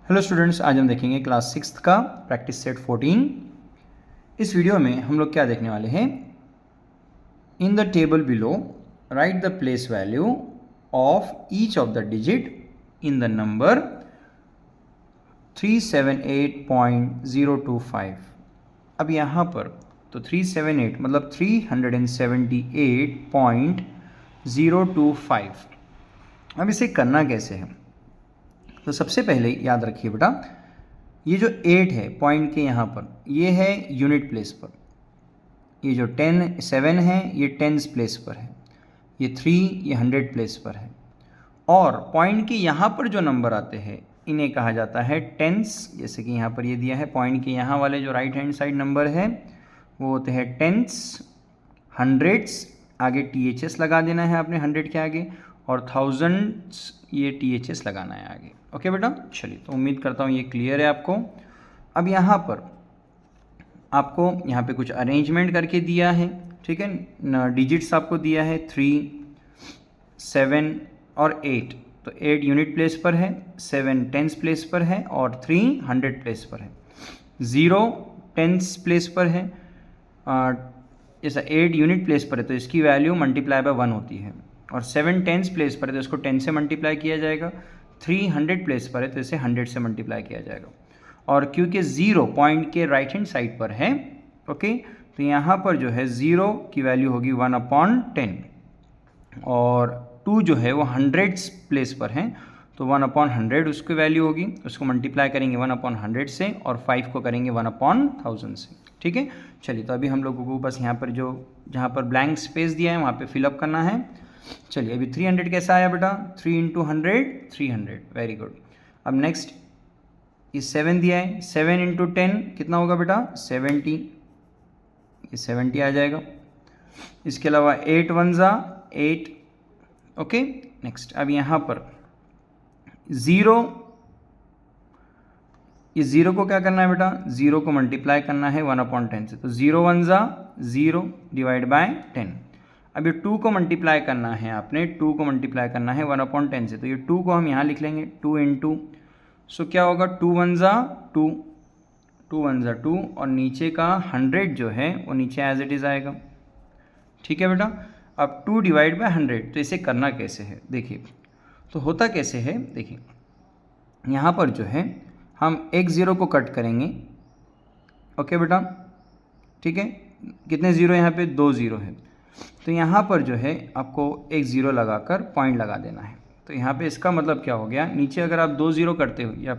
Hello students, आज हम देखेंगे क्लास 6 का प्रैक्टिस सेट 14। इस वीडियो में हम लोग क्या देखने वाले हैं, in the table below right the place value of each of the digit in the number 378.025। अब यहाँ पर तो 378 मतलब 378.025। अब इसे करना कैसे है, तो सबसे पहले याद रखिए बेटा, ये जो 8 है पॉइंट के यहाँ पर, ये है यूनिट प्लेस पर। ये जो 7 है ये टेंस प्लेस पर है। ये 3 ये 100 प्लेस पर है। और पॉइंट के यहाँ पर जो नंबर आते हैं इन्हें कहा जाता है टेंस। जैसे कि यहाँ पर ये दिया है, पॉइंट के यहाँ वाले जो राइट हैंड साइड नंबर है वो होते हैं टेंस, हंड्रेड्स, आगे THS लगा देना है आपने 100 के आगे, और थाउजेंड्स ये THS लगाना है आगे। ओके बेटा, चलिए, तो उम्मीद करता हूँ ये क्लियर है आपको। अब यहाँ पर आपको यहाँ पे कुछ अरेंजमेंट करके दिया है, ठीक है। डिजिट्स आपको दिया है 3, 7 और 8। तो 8 यूनिट प्लेस पर है, 7 टेंस प्लेस पर है और 3 100 प्लेस पर है। 0 टेंस प्लेस पर है, जैसा 8 यूनिट प्लेस पर है तो इसकी वैल्यू मल्टीप्लाई बाय 1 होती है। और 7 टेंस प्लेस पर है तो इसको 10 से मल्टीप्लाई किया जाएगा। 3 100 प्लेस पर है तो इसे 100 से मल्टीप्लाई किया जाएगा। और क्योंकि 0 पॉइंट के राइट हैंड साइड पर है, ओके, तो यहाँ पर जो है 0 की वैल्यू होगी 1/10। और 2 जो है वो 100 प्लेस पर है तो 1/100 उसकी वैल्यू होगी। उसको मल्टीप्लाई करेंगे 1/100 से और 5 को करेंगे 1/1000 से, ठीक है। चलिए, तो अभी हम लोगों को बस यहाँ पर जो जहाँ पर ब्लैंक स्पेस दिया है वहाँ पे फिलअप करना है। चलिए, अभी 300 कैसा आया बेटा, 3 × 100 300, वेरी गुड। अब नेक्स्ट ये 7 दिया है, 7 × 10 कितना होगा बेटा, 70, ये 70 आ जाएगा। इसके अलावा 8 1 ज़ा 8, ओके। नेक्स्ट, अब यहाँ पर 0, ये 0 को क्या करना है बेटा, 0 को मल्टीप्लाई करना है 1/10 से, तो 0 1 ज़ा 0 डिवाइड बाय 10। अब ये 2 को मल्टीप्लाई करना है आपने, 2 को मल्टीप्लाई करना है 1/10 से, तो ये 2 को हम यहाँ लिख लेंगे 2 × सो क्या होगा, 2 1 ज़ा 2, 2 1 ज़ा 2, और नीचे का 100 जो है वो नीचे एज इट इज़ आएगा, ठीक है बेटा। अब 2 डिवाइड बाय 100, तो इसे करना कैसे है देखिए, तो होता कैसे है देखिए, यहाँ पर जो है हम एक 0 को कट करेंगे, ओके बेटा, ठीक है। कितने 0 यहाँ पे, 2 0 है, तो यहाँ पर जो है आपको एक 0 लगाकर पॉइंट लगा देना है। तो यहाँ पे इसका मतलब क्या हो गया, नीचे अगर आप 2 0 करते हो या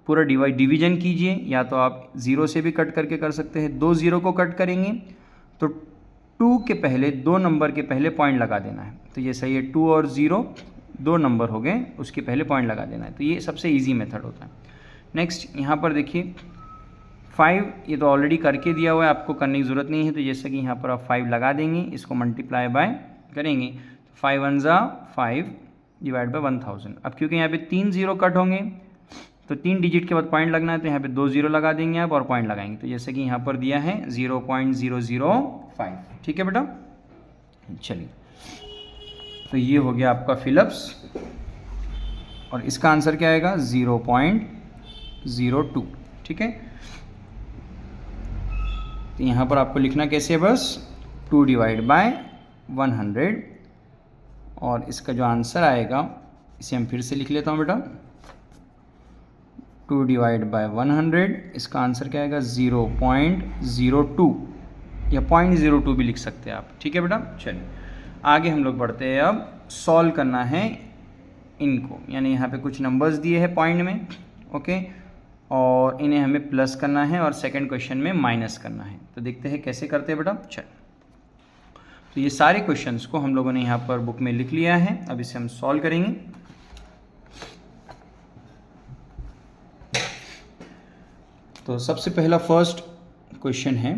पूरा डिवीजन कीजिए, या तो आप 0 से भी कट करके कर सकते हैं। 2 0 को कट करेंगे तो 2 के पहले 2 नंबर के पहले पॉइंट लगा देना है। तो ये सही है, 2 और 0 2 नंबर हो गए, उसके पहले पॉइंट लगा देना है। तो ये सबसे ईजी मेथड होता है। नेक्स्ट यहाँ पर देखिए 5, ये तो ऑलरेडी करके दिया हुआ है, आपको करने की ज़रूरत नहीं है। तो जैसे कि यहाँ पर आप 5 लगा देंगे, इसको मल्टीप्लाई बाय करेंगे, 5 1 ज़ा 5 डिवाइड बाय 1000। अब क्योंकि यहाँ पे 3 0 कट होंगे तो 3 डिजिट के बाद पॉइंट लगना है, तो यहाँ पे 2 0 लगा देंगे आप और पॉइंट लगाएंगे। तो जैसे कि यहाँ पर दिया है 0.005, ठीक है बेटा। चलिए, तो ये हो गया आपका फिलअप्स, और इसका आंसर क्या आएगा, 0.02, ठीक है। तो यहाँ पर आपको लिखना कैसे है, बस 2 डिवाइड बाय 100, और इसका जो आंसर आएगा इसे हम फिर से लिख लेता हूँ बेटा, 2 डिवाइड बाय 100, इसका आंसर क्या आएगा, 0.02 या 0.02 भी लिख सकते हैं आप, ठीक है बेटा। चलिए आगे हम लोग बढ़ते हैं। अब सॉल्व करना है इनको, यानी यहाँ पे कुछ नंबर्स दिए हैं पॉइंट में, ओके, और इन्हें हमें प्लस करना है और सेकंड क्वेश्चन में माइनस करना है। तो देखते हैं कैसे करते हैं बेटा। चल, तो ये सारे क्वेश्चंस को हम लोगों ने यहाँ पर बुक में लिख लिया है, अब इसे हम सॉल्व करेंगे। तो सबसे पहला फर्स्ट क्वेश्चन है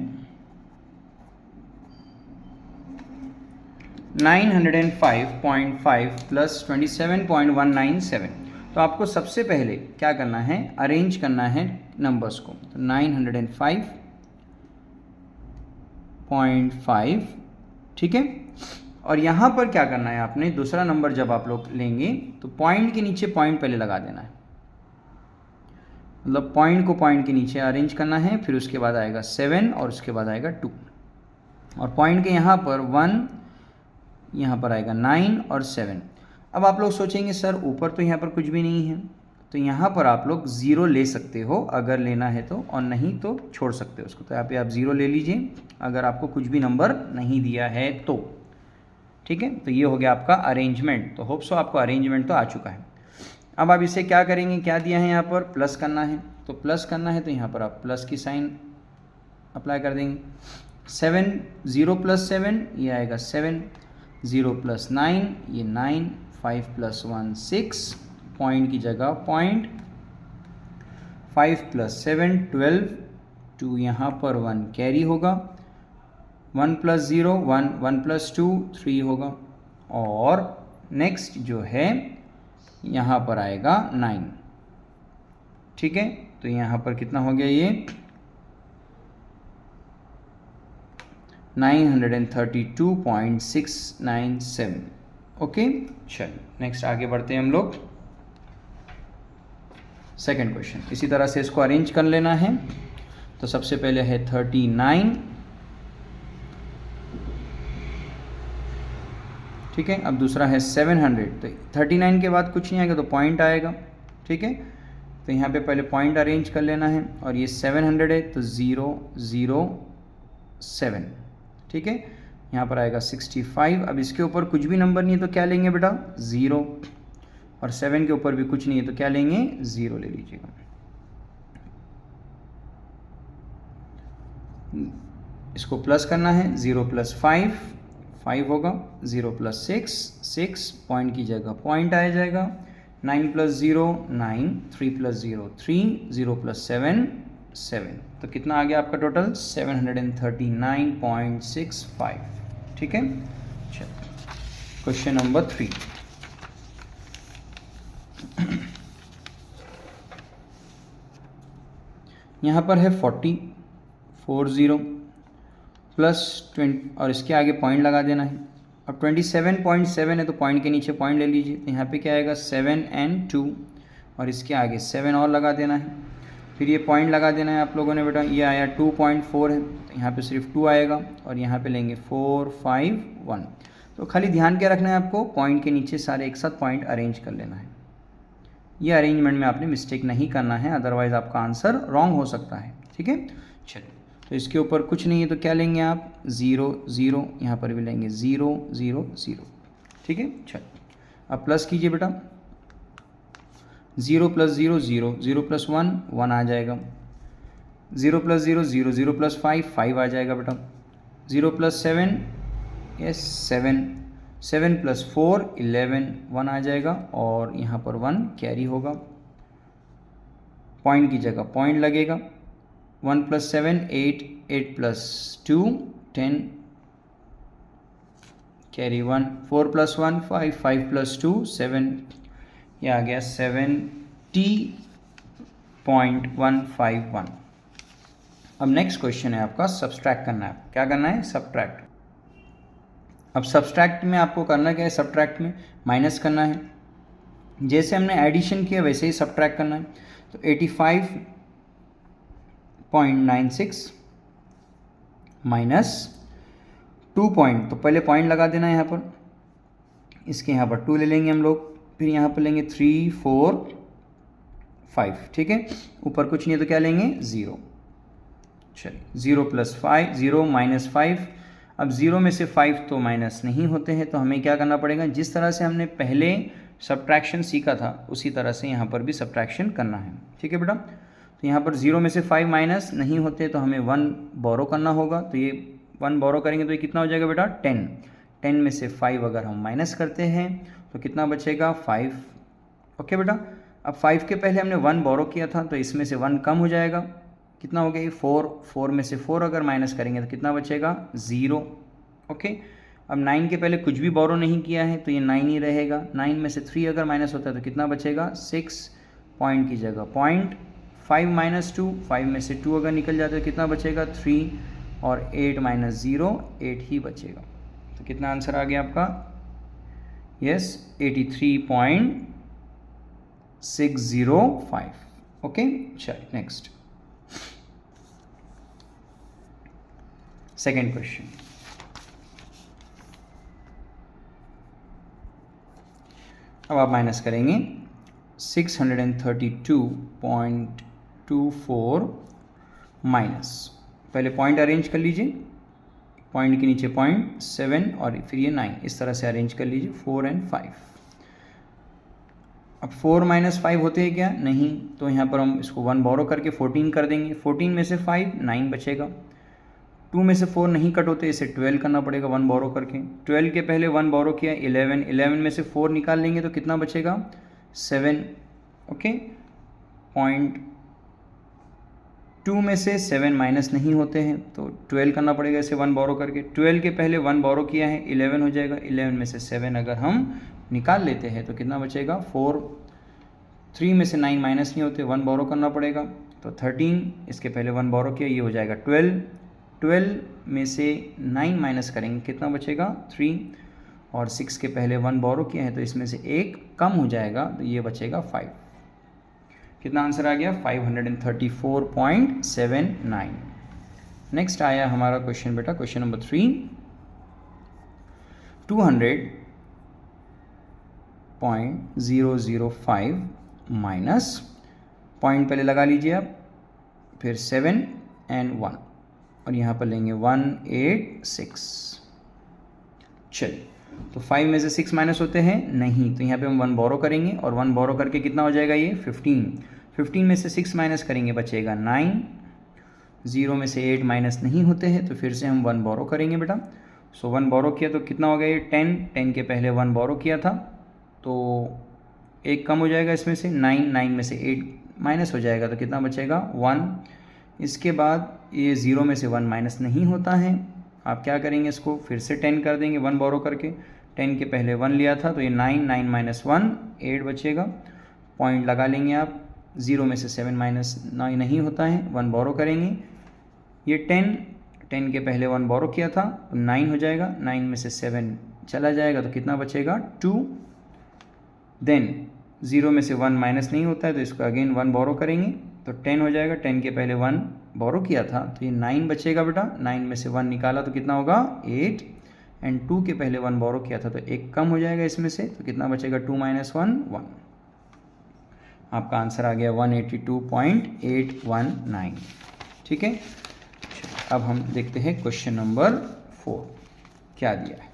905.5 प्लस 27.197। तो आपको सबसे पहले क्या करना है, अरेंज करना है नंबर्स को। तो 905.5, ठीक है। और यहाँ पर क्या करना है आपने, दूसरा नंबर जब आप लोग लेंगे तो पॉइंट के नीचे पॉइंट पहले लगा देना है, मतलब पॉइंट को पॉइंट के नीचे अरेंज करना है, फिर उसके बाद आएगा 7 और उसके बाद आएगा 2, और पॉइंट के यहाँ पर 1, यहाँ पर आएगा 9 और 7। अब आप लोग सोचेंगे सर ऊपर तो यहाँ पर कुछ भी नहीं है, तो यहाँ पर आप लोग 0 ले सकते हो अगर लेना है तो, और नहीं तो छोड़ सकते हो उसको। तो यहाँ पे आप 0 ले लीजिए अगर आपको कुछ भी नंबर नहीं दिया है तो। ठीक है, तो ये हो गया आपका अरेंजमेंट। तो होप सो आपको अरेंजमेंट तो आ चुका है। अब आप इसे क्या करेंगे, क्या दिया है यहाँ पर, प्लस करना है। तो प्लस करना है तो यहाँ पर आप प्लस की साइन अप्लाई कर देंगे। 7, 0 + 7 ये आएगा 7, 0 + 9 ये 9, 5 + 1 6, पॉइंट की जगह पॉइंट, 5 + 7 12, 2 यहाँ पर 1 कैरी होगा, 1 + 0 1, 1 + 2 3 होगा, और नेक्स्ट जो है यहाँ पर आएगा 9। ठीक है, तो यहाँ पर कितना हो गया, ये 932.697। ओके, चलिए नेक्स्ट आगे बढ़ते हैं हम लोग। सेकंड क्वेश्चन, इसी तरह से इसको अरेंज कर लेना है। तो सबसे पहले है 39। ठीक है, अब दूसरा है 700। तो 39 के बाद कुछ नहीं आएगा तो पॉइंट आएगा। ठीक है, तो यहाँ पे पहले पॉइंट अरेंज कर लेना है, और ये 700 है तो 0 0 7। ठीक है, यहाँ पर आएगा 65। अब इसके ऊपर कुछ भी नंबर नहीं है तो क्या लेंगे बेटा, 0, और 7 के ऊपर भी कुछ नहीं है तो क्या लेंगे, 0 ले लीजिएगा। इसको प्लस करना है, 0 + 5 5 होगा, 0 + 6 6, पॉइंट की जगह पॉइंट आ जाएगा, 9 + 0 9, 3 + 0 3, 0 + 7 7। तो कितना आ गया आपका टोटल, 739.65। ठीक है, चलो क्वेश्चन नंबर 3। यहाँ पर है 40 + 20 और इसके आगे पॉइंट लगा देना है। अब 27.7 है तो पॉइंट के नीचे पॉइंट ले लीजिए। तो यहाँ पे क्या आएगा, 7 and 2, और इसके आगे 7 और लगा देना है। फिर ये पॉइंट लगा देना है आप लोगों ने बेटा। ये आया 2.4 है तो यहाँ पे सिर्फ 2 आएगा, और यहाँ पे लेंगे 4 5 1। तो खाली ध्यान क्या रखना है आपको, पॉइंट के नीचे सारे एक साथ पॉइंट अरेंज कर लेना है। ये अरेंजमेंट में आपने मिस्टेक नहीं करना है, अदरवाइज आपका आंसर रॉन्ग हो सकता है। ठीक है, चलिए तो इसके ऊपर कुछ नहीं है तो क्या लेंगे आप, 0 0, यहाँ पर भी लेंगे 0 0 0। ठीक है, चलिए अब प्लस कीजिए बेटा, 0 + 0 0, 0 + 1 1 आ जाएगा, 0 + 0 0, 0 + 5 5 आ जाएगा बेटा, 0 + 7 यस 7, 7 + 4 11 1 आ जाएगा, और यहाँ पर 1 कैरी होगा, पॉइंट की जगह पॉइंट लगेगा, 1 + 7 8, 8 + 2 10 कैरी 1, 4 + 1 5, 5 + 2 7, ये आ गया 70.151। अब नेक्स्ट क्वेश्चन है आपका, सब्सट्रैक्ट करना है। क्या करना है, सब्ट्रैक्ट। अब सब्सट्रैक्ट में आपको करना क्या है, सब्ट्रैक्ट में माइनस करना है। जैसे हमने एडिशन किया वैसे ही सब्ट्रैक्ट करना है। तो 85.96 माइनस 2 पॉइंट, तो पहले पॉइंट लगा देना है यहाँ पर, इसके यहाँ पर 2 ले लेंगे हम लोग, फिर यहाँ पर लेंगे 3 4 5। ठीक है, ऊपर कुछ नहीं है तो क्या लेंगे, 0। चलिए 0 + 5 0 - 5। अब 0 में से 5 तो माइनस नहीं होते हैं, तो हमें क्या करना पड़ेगा, जिस तरह से हमने पहले सब्ट्रैक्शन सीखा था उसी तरह से यहाँ पर भी सब्ट्रैक्शन करना है। ठीक है बेटा, तो यहाँ पर 0 में से 5 माइनस नहीं होते तो हमें 1 बोरो करना होगा। तो ये 1 बोरो करेंगे तो ये कितना हो जाएगा बेटा, 10। 10 में से 5 अगर हम माइनस करते हैं तो कितना बचेगा, 5। ओके बेटा, अब 5 के पहले हमने 1 बोरो किया था तो इसमें से 1 कम हो जाएगा, कितना हो गया ये 4। 4 में से 4 अगर माइनस करेंगे तो कितना बचेगा, 0। ओके, अब 9 के पहले कुछ भी बोरो नहीं किया है तो ये 9 ही रहेगा। 9 में से 3 अगर माइनस होता है तो कितना बचेगा, 6, पॉइंट की जगह पॉइंट, 5 - 2, 5 में से 2 अगर निकल जाता है तो कितना बचेगा, 3, और 8 - 0 8 ही बचेगा। तो कितना आंसर आ गया आपका, यस 83.605। ओके, चलिए नेक्स्ट सेकेंड क्वेश्चन। अब आप माइनस करेंगे 632.24 माइनस, पहले पॉइंट अरेंज कर लीजिए, पॉइंट के नीचे पॉइंट 7 और फिर ये 9, इस तरह से अरेंज कर लीजिए 4 और 5। अब 4 - 5 होते हैं क्या? नहीं, तो यहाँ पर हम इसको 1 बोरो करके 14 कर देंगे। 14 में से 5 9 बचेगा, 2 में से 4 नहीं कट होते, इसे 12 करना पड़ेगा 1 बोरो करके। 12 के पहले 1 बोरो किया 11, 11 में से 4 निकाल लेंगे तो कितना बचेगा? 7। ओके, पॉइंट 2 में से 7 माइनस नहीं होते हैं तो 12 करना पड़ेगा इसे 1 बोरो करके। 12 के पहले 1 बोरो किया है 11 हो जाएगा, 11 में से 7 अगर हम निकाल लेते हैं तो कितना बचेगा? 4। 3 में से 9 माइनस नहीं होते, 1 बोरो करना पड़ेगा तो 13, इसके पहले 1 बोरो किया, ये हो जाएगा 12। 12 में से 9 माइनस करेंगे, कितना बचेगा? 3, और 6 के पहले 1 बोरो किया है तो इसमें से 1 कम हो जाएगा तो ये बचेगा 5। कितना आंसर आ गया? 534.79। नेक्स्ट आया हमारा क्वेश्चन बेटा, क्वेश्चन नंबर 3। 200.005 माइनस, पॉइंट पहले लगा लीजिए आप, फिर 7 और 1, और यहाँ पर लेंगे 186। चलिए, तो 5 में से 6 माइनस होते हैं नहीं, तो यहाँ पे हम 1 बोरो करेंगे, और 1 बोरो करके कितना हो जाएगा? ये 15। 15 में से 6 माइनस करेंगे, बचेगा 9। 0 में से 8 माइनस नहीं होते हैं तो फिर से हम 1 बोरो करेंगे बेटा। सो 1 बोरो किया तो कितना हो गया? ये 10। 10 के पहले 1 बोरो किया था तो 1 कम हो जाएगा इसमें से, 9। 9 में से 8 माइनस हो जाएगा तो कितना बचेगा? 1। इसके बाद ये 0 में से 1 माइनस नहीं होता है, आप क्या करेंगे? इसको फिर से 10 कर देंगे 1 बोरो करके। 10 के पहले 1 लिया था तो ये 9। 9 माइनस 1 8 बचेगा, पॉइंट लगा लेंगे आप। 0 में से 7 माइनस नहीं होता है, 1 बोरो करेंगे। ये 10 के पहले 1 बोरो किया था तो 9 हो जाएगा, 9 में से 7 चला जाएगा तो कितना बचेगा? 2। देन 0 में से 1 माइनस नहीं होता है तो इसको अगेन 1 बोरो करेंगे तो 10 हो जाएगा। 10 के पहले 1 बोरो किया था तो ये 9 बचेगा बेटा। 9 में से 1 निकाला तो कितना होगा? 8। एंड 2 के पहले 1 बोरो किया था तो 1 कम हो जाएगा इसमें से, तो कितना बचेगा? 2 - 1 1। आपका आंसर आ गया 182.819। ठीक है, अब हम देखते हैं क्वेश्चन नंबर 4 क्या दिया है।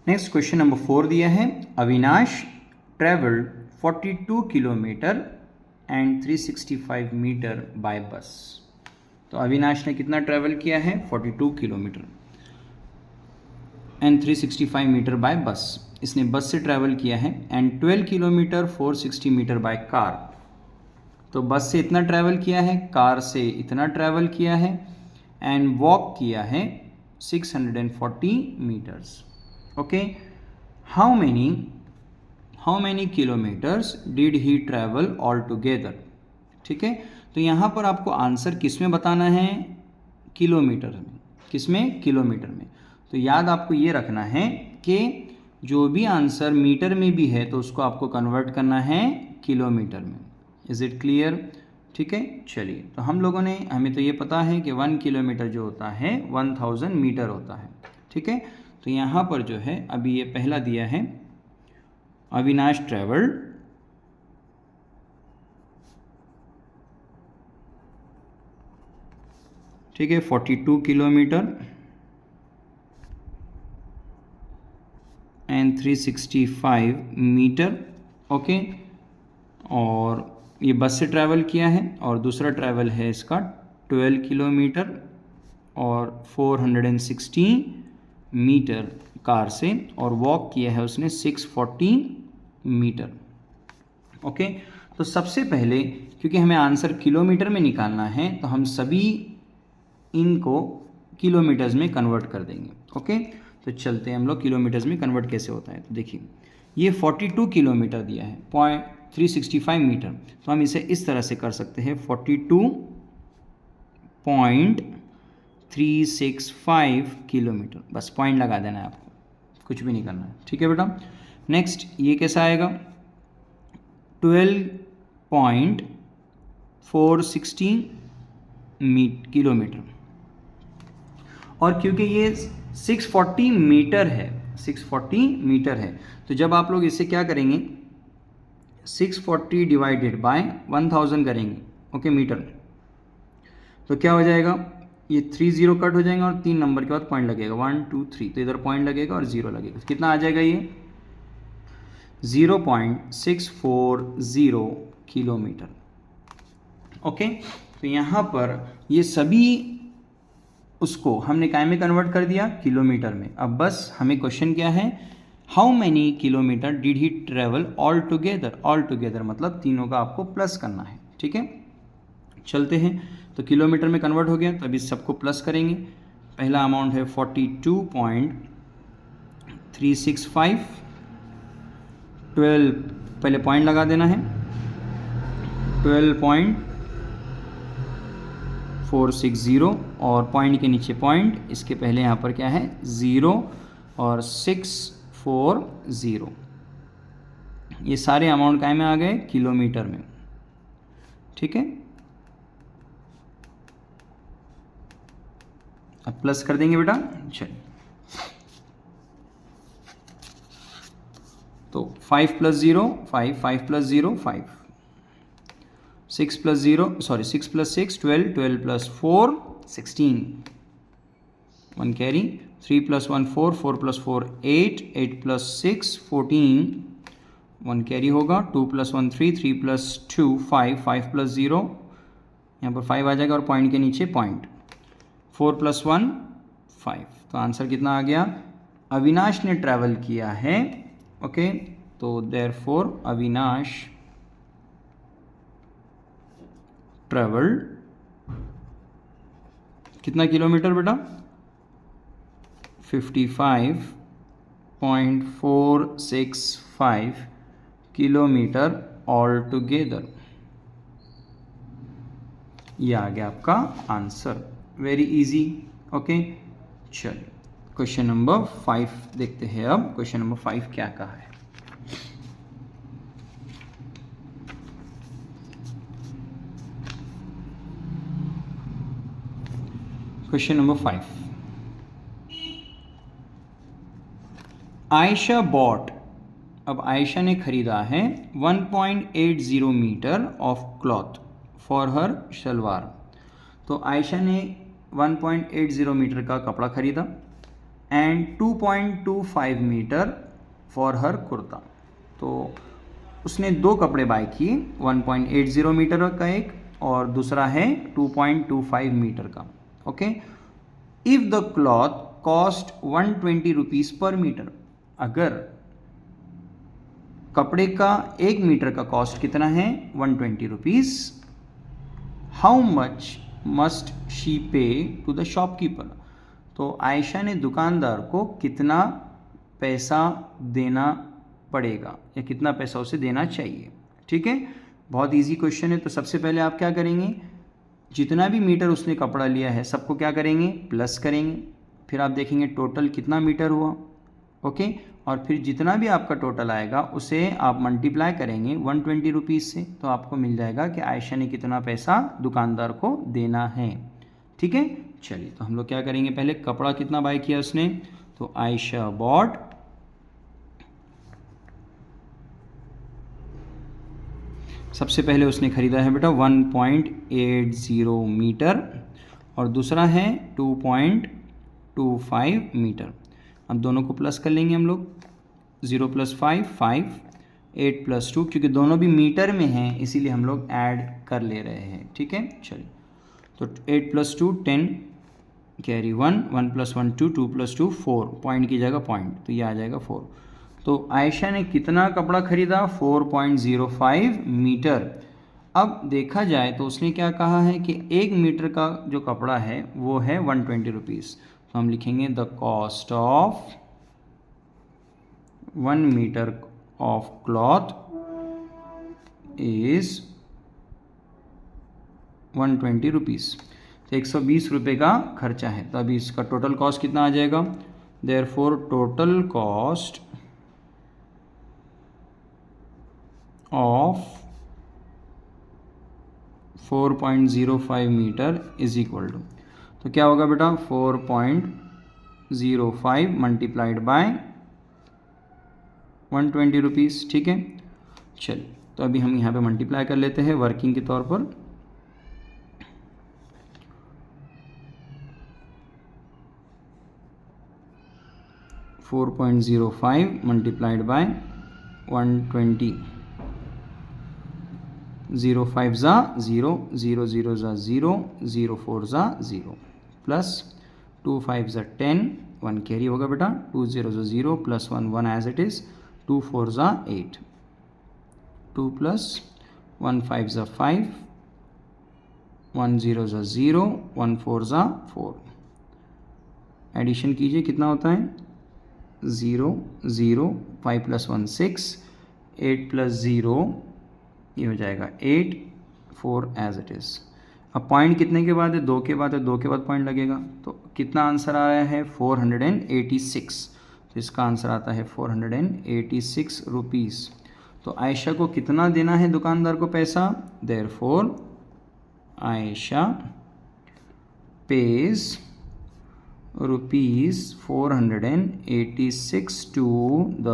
नेक्स्ट क्वेश्चन नंबर 4 दिया है, Avinash travelled 42 kilometre and 365 metre by bus. तो अविनाश ने कितना ट्रैवल किया है? 42 किलोमीटर एंड 365 मीटर बाय बस। इसने बस से ट्रैवल किया है। And 12 kilometre 460 metre by car. तो बस से इतना ट्रैवल किया है, कार से इतना ट्रैवल किया है, एंड वॉक किया है 640 metres. Okay, how many kilometres did he travel all together. ठीक है, तो यहाँ पर आपको आंसर किस में बताना है? किलोमीटर में। किस में? किलोमीटर में। तो याद आपको ये रखना है कि जो भी आंसर मीटर में भी है तो उसको आपको कन्वर्ट करना है किलोमीटर में। Is it clear? ठीक है, चलिए, तो हमें तो ये पता है कि 1 किलोमीटर जो होता है 1000 मीटर होता है। ठीक है, तो यहाँ पर जो है अभी ये पहला दिया है, अविनाश ट्रैवल्ड ठीक है 42 किलोमीटर एंड 365 मीटर। ओके, और ये बस से ट्रैवल किया है, और दूसरा ट्रैवल है इसका 12 किलोमीटर और 460 मीटर कार से, और वॉक किया है उसने 640 मीटर। ओके, तो सबसे पहले क्योंकि हमें आंसर किलोमीटर में निकालना है तो हम सभी इनको किलोमीटर्स में कन्वर्ट कर देंगे। ओके, तो चलते हैं हम लोग किलोमीटर्स में कन्वर्ट कैसे होता है। तो देखिए, ये 42 किलोमीटर दिया है, 365 मीटर, तो हम इसे इस तरह से कर सकते हैं 42.365 365 किलोमीटर। बस पॉइंट लगा देना है आपको, कुछ भी नहीं करना है, ठीक है बेटा। नेक्स्ट ये कैसा आएगा, 12.416 किलोमीटर। और क्योंकि ये 640 मीटर है, 640 मीटर है, तो जब आप लोग इसे क्या करेंगे, 640 डिवाइडेड बाय 1000 करेंगे, ओके मीटर, तो क्या हो जाएगा, ये 30 कट हो जाएंगे और 3 नंबर के बाद पॉइंट लगेगा, 1 2 3, तो इधर पॉइंट लगेगा और 0 लगेगा, तो कितना आ जाएगा ये 0.640 किलोमीटर। ओके, तो यहाँ पर ये सभी उसको हमने काय में कन्वर्ट कर दिया, किलोमीटर में। अब बस हमें क्वेश्चन क्या है, how many kilometre did he travel all together. All together मतलब तीनों का आपको प्लस करना है, ठीक है। चलते हैं, तो किलोमीटर में कन्वर्ट हो गया, तो अभी सबको प्लस करेंगे। पहला अमाउंट है 42.365, 12 पहले पॉइंट लगा देना है, 12.460 और पॉइंट के नीचे पॉइंट, इसके पहले यहाँ पर क्या है 0 और 640, ये सारे अमाउंट काय में आ गए, किलोमीटर में, ठीक है। अब प्लस कर देंगे बेटा, चलिए, तो 5 + 0 5, 5 + 0 5, 6 + 0 सॉरी 6 + 6 12, 12 + 4 16, 1 कैरी, 3 + 1 4, 4 + 4 8, 8 + 6 14, 1 कैरी होगा, 2 + 1 3, 3 + 2 5, 5 + 0 यहाँ पर 5 आ जाएगा और पॉइंट के नीचे पॉइंट, 4 + 1 5, तो आंसर कितना आ गया, अविनाश ने ट्रैवल किया है, ओके, तो देयरफॉर अविनाश ट्रेवल्ड कितना किलोमीटर बेटा, 55.465 किलोमीटर ऑल टुगेदर। ये आ गया आपका आंसर, वेरी इजी, ओके। चलिए क्वेश्चन नंबर 5 देखते हैं। अब क्वेश्चन नंबर 5 क्या कहा है, क्वेश्चन नंबर 5, आयशा बॉट, अब आयशा ने खरीदा है 1.80 metre of cloth for her shalwar. तो आयशा ने 1.80 मीटर का कपड़ा खरीदा and 2.25 metre for her kurta. तो उसने दो कपड़े बाय किए, 1.80 मीटर का एक और दूसरा है 2.25 मीटर का, okay. If the cloth cost 120 rupees per metre, अगर कपड़े का 1 मीटर का कॉस्ट कितना है 120 rupees, how much must she पे टू द शॉपकीपर। तो आयशा ने दुकानदार को कितना पैसा देना पड़ेगा या कितना पैसा उसे देना चाहिए, ठीक है। बहुत इजी क्वेश्चन है। तो सबसे पहले आप क्या करेंगे, जितना भी मीटर उसने कपड़ा लिया है सबको क्या करेंगे, प्लस करेंगे, फिर आप देखेंगे टोटल कितना मीटर हुआ, ओके। और फिर जितना भी आपका टोटल आएगा उसे आप मल्टीप्लाई करेंगे 120 रुपीज़ से, तो आपको मिल जाएगा कि आयशा ने कितना पैसा दुकानदार को देना है, ठीक है। चलिए, तो हम लोग क्या करेंगे, पहले कपड़ा कितना बाय किया उसने, तो आयशा बॉट सबसे पहले उसने खरीदा है बेटा 1.80 मीटर और दूसरा है 2.25 मीटर। अब दोनों को प्लस कर लेंगे हम लोग, 0 + 5 5, 8 + 2, क्योंकि दोनों भी मीटर में हैं इसीलिए हम लोग ऐड कर ले रहे हैं, ठीक है। चलिए, तो 8 + 2 10, कैरी 1, 1 + 1 2, 2 + 2 4, पॉइंट की जगह पॉइंट, तो ये आ जाएगा 4। तो आयशा ने कितना कपड़ा खरीदा, 4.05 मीटर। अब देखा जाए तो उसने क्या कहा है कि 1 मीटर का जो कपड़ा है वो है 120 रुपीज़, तो हम लिखेंगे the cost of 1 metre of cloth is 120 rupees. तो 120 रुपये का खर्चा है। तो अभी इसका टोटल कॉस्ट कितना आ जाएगा? Therefore total cost of 4.05 metre is equal to, तो क्या होगा बेटा 4.05 मल्टीप्लाइड बाय 120 रुपीज़। ठीक है, चलिए तो अभी हम यहाँ पे मल्टीप्लाई कर लेते हैं वर्किंग के तौर पर। फोर 4.05 मल्टीप्लाइड बाय 120, 0 5 ज़ा 0, 0 0 ज़ा 0, 0 4 ज़ा 0, प्लस 2 5 ज़ा 10, 1 कैरी होगा बेटा, 2 0 ज़ा 0 प्लस 1 1 एज इट इज़, 2 4 ज़ा 8, 2 प्लस 1 5 ज़ा 5, 1 0 ज़ा 0, 1 4 ज़ा 4, एडिशन कीजिए कितना होता है 0 0, 5 प्लस 1 6, 8 प्लस 0 ये हो जाएगा 8, 4 एज इट इज़। अब पॉइंट कितने के बाद है? 2 के बाद है, 2 के बाद पॉइंट लगेगा। तो कितना आंसर आ रहा है? 486। तो इसका आंसर आता है 486 रुपीज़। तो आयशा को कितना देना है दुकानदार को पैसा? Therefore Ayesha pays rupees 486 to the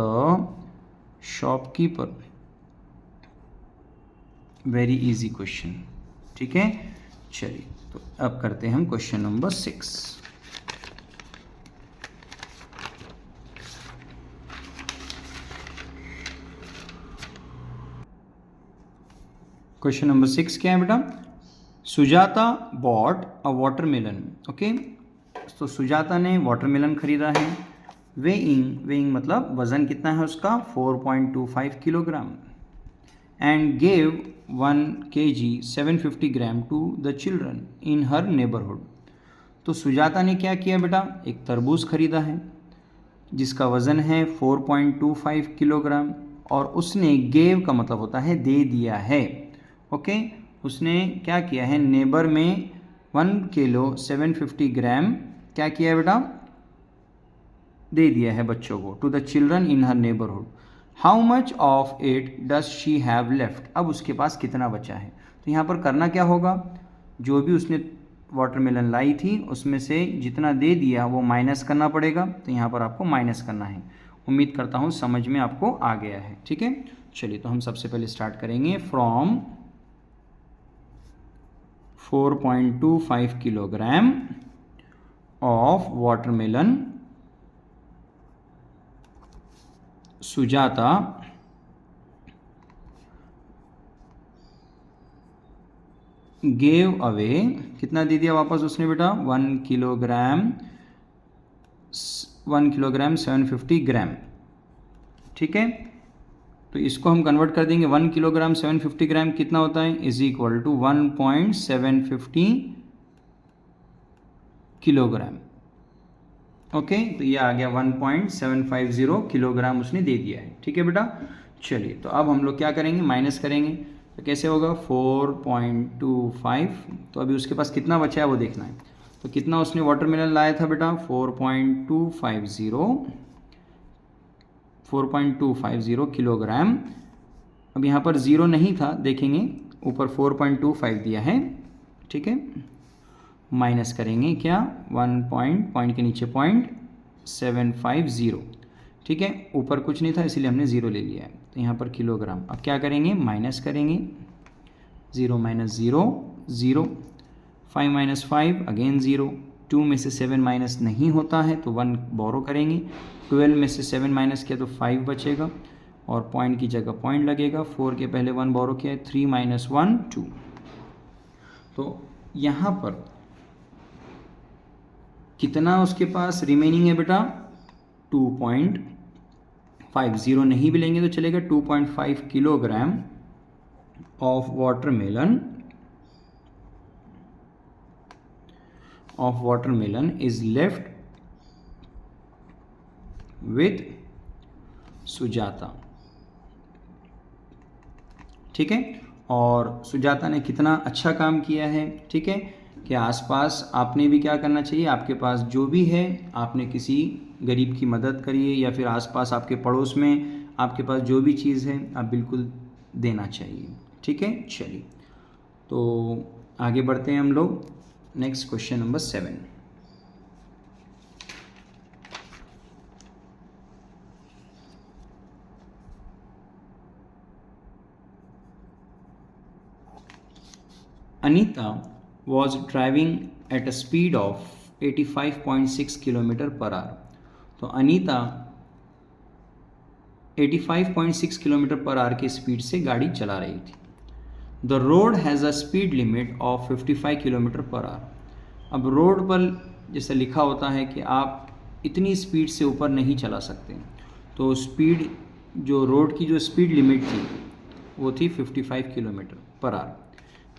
shopkeeper. Very easy question. ठीक है, चलिए तो अब करते हैं हम क्वेश्चन नंबर 6। क्वेश्चन नंबर 6 क्या है बेटा? Sujata bought a watermelon. Okay, तो सुजाता ने वाटरमेलन खरीदा है। वेइंग मतलब वज़न कितना है उसका? 4.25 kilogram. And gave 1 kg 750 gram to the children in her neighbourhood. तो सुजाता ने क्या किया बेटा? एक तरबूज खरीदा है जिसका वज़न है 4.25 किलोग्राम, और उसने गेव का मतलब होता है दे दिया है। ओके, उसने क्या किया है? नेबर में 1 किलो 750 ग्राम क्या किया है बेटा? दे दिया है बच्चों को, to the children in her neighbourhood. How much of it does she have left. अब उसके पास कितना बचा है? तो यहाँ पर करना क्या होगा? जो भी उसने वाटरमेलन लाई थी उसमें से जितना दे दिया वो माइनस करना पड़ेगा। तो यहाँ पर आपको माइनस करना है। उम्मीद करता हूँ समझ में आपको आ गया है। ठीक है, चलिए तो हम सबसे पहले स्टार्ट करेंगे from 4.25 kilogram of watermelon Sujata gave away. कितना दे दिया वापस उसने बेटा? 1 किलोग्राम 750 ग्राम। ठीक है, तो इसको हम कन्वर्ट कर देंगे। 1 किलोग्राम 750 ग्राम कितना होता है? Is equal to 1.750 kilogram. Okay, तो ये आ गया 1.750 किलोग्राम उसने दे दिया है। ठीक है बेटा, चलिए तो अब हम लोग क्या करेंगे? माइनस करेंगे। तो कैसे होगा? 4.25, तो अभी उसके पास कितना बचा है वो देखना है। तो कितना उसने वाटरमेलन लाया था बेटा? 4.250 किलोग्राम। अब यहाँ पर ज़ीरो नहीं था, देखेंगे ऊपर 4.25 दिया है। ठीक है, माइनस करेंगे क्या? 1 पॉइंट के नीचे 0.750। ठीक है, ऊपर कुछ नहीं था इसीलिए हमने ज़ीरो ले लिया है। तो यहाँ पर किलोग्राम। अब क्या करेंगे? माइनस करेंगे। 0 माइनस 0 0, 5 माइनस 5 अगेन 0, 2 में से 7 माइनस नहीं होता है तो 1 बोरो करेंगे। 12 में से 7 माइनस किया तो 5 बचेगा, और पॉइंट की जगह पॉइंट लगेगा। 4 के पहले 1 बोरो किया है, 3 माइनस 1 2। तो यहाँ पर कितना उसके पास रिमेनिंग है बेटा? 2.5। ज़ीरो नहीं भी लेंगे तो चलेगा। 2.5 kilogram of watermelon is left with Sujata. ठीक है, और सुजाता ने कितना अच्छा काम किया है। ठीक है, कि आसपास आपने भी क्या करना चाहिए, आपके पास जो भी है आपने किसी गरीब की मदद करिए, या फिर आसपास आपके पड़ोस में आपके पास जो भी चीज़ है आप बिल्कुल देना चाहिए। ठीक है, चलिए तो आगे बढ़ते हैं हम लोग। Next question number 7। Anita was driving at a speed of 85.6 kilometre per our. तो अनीता 85.6 किलोमीटर पर आवर की स्पीड से गाड़ी चला रही थी। The road has a speed limit of 55 kilometre per our. अब रोड पर जैसे लिखा होता है कि आप इतनी स्पीड से ऊपर नहीं चला सकते, तो स्पीड जो रोड की जो स्पीड लिमिट थी वो थी 55 kilometre per hour.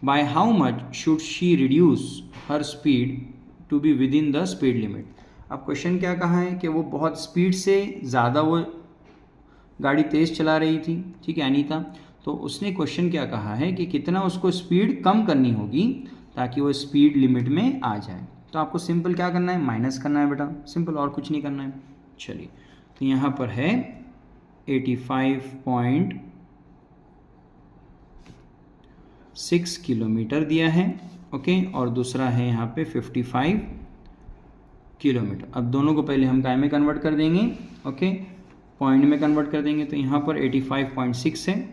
By how much should she reduce her speed to be within the speed limit. अब क्वेश्चन क्या कहा है कि वो बहुत स्पीड से ज़्यादा वो गाड़ी तेज़ चला रही थी, ठीक है अनीता। तो उसने क्वेश्चन क्या कहा है कि कितना उसको स्पीड कम करनी होगी ताकि वो स्पीड लिमिट में आ जाए। तो आपको सिंपल क्या करना है, माइनस करना है बेटा, सिंपल, और कुछ नहीं करना है। चलिए तो यहाँ पर है 85.6 किलोमीटर दिया है, ओके, और दूसरा है यहाँ पे 55 किलोमीटर। अब दोनों को पहले हम काय में कन्वर्ट कर देंगे, ओके, पॉइंट में कन्वर्ट कर देंगे। तो यहाँ पर 85.6 है,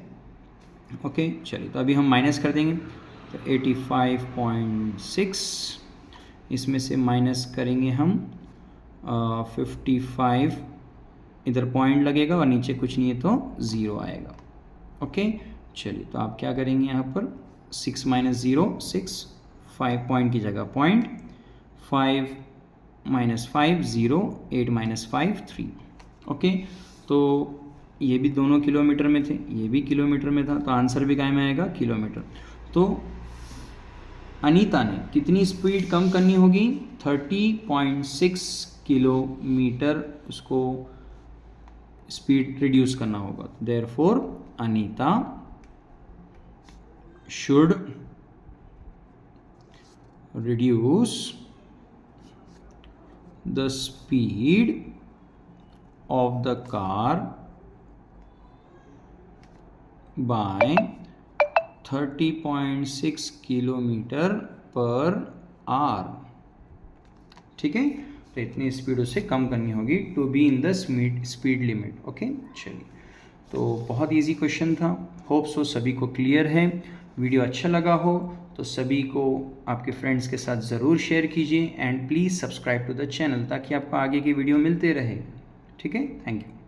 ओके। चलिए तो अभी हम माइनस कर देंगे, तो 85.6 इसमें से माइनस करेंगे हम 55, इधर पॉइंट लगेगा और नीचे कुछ नहीं है तो 0 आएगा, ओके। चलिए तो आप क्या करेंगे यहाँ पर 6 - 0 6, 5 पॉइंट की जगह पॉइंट, 5 - 5 0, 8 - 5 3, ओके। तो ये भी दोनों किलोमीटर में थे, ये भी किलोमीटर में था, तो आंसर भी काय में आएगा, किलोमीटर। तो अनीता ने कितनी स्पीड कम करनी होगी, 30.6 किलोमीटर उसको स्पीड रिड्यूस करना होगा। Therefore Anita should reduce the speed of the car by 30.6 kilometre per hour, ठीक है। तो इतनी स्पीड उसे कम करनी होगी to be in the speed limit, okay. चलिए तो बहुत इजी क्वेश्चन था, होप सो सभी को क्लियर है। वीडियो अच्छा लगा हो तो सभी को आपके फ्रेंड्स के साथ ज़रूर शेयर कीजिए, and please subscribe to the channel ताकि आपको आगे की वीडियो मिलते रहे, ठीक है। Thank you.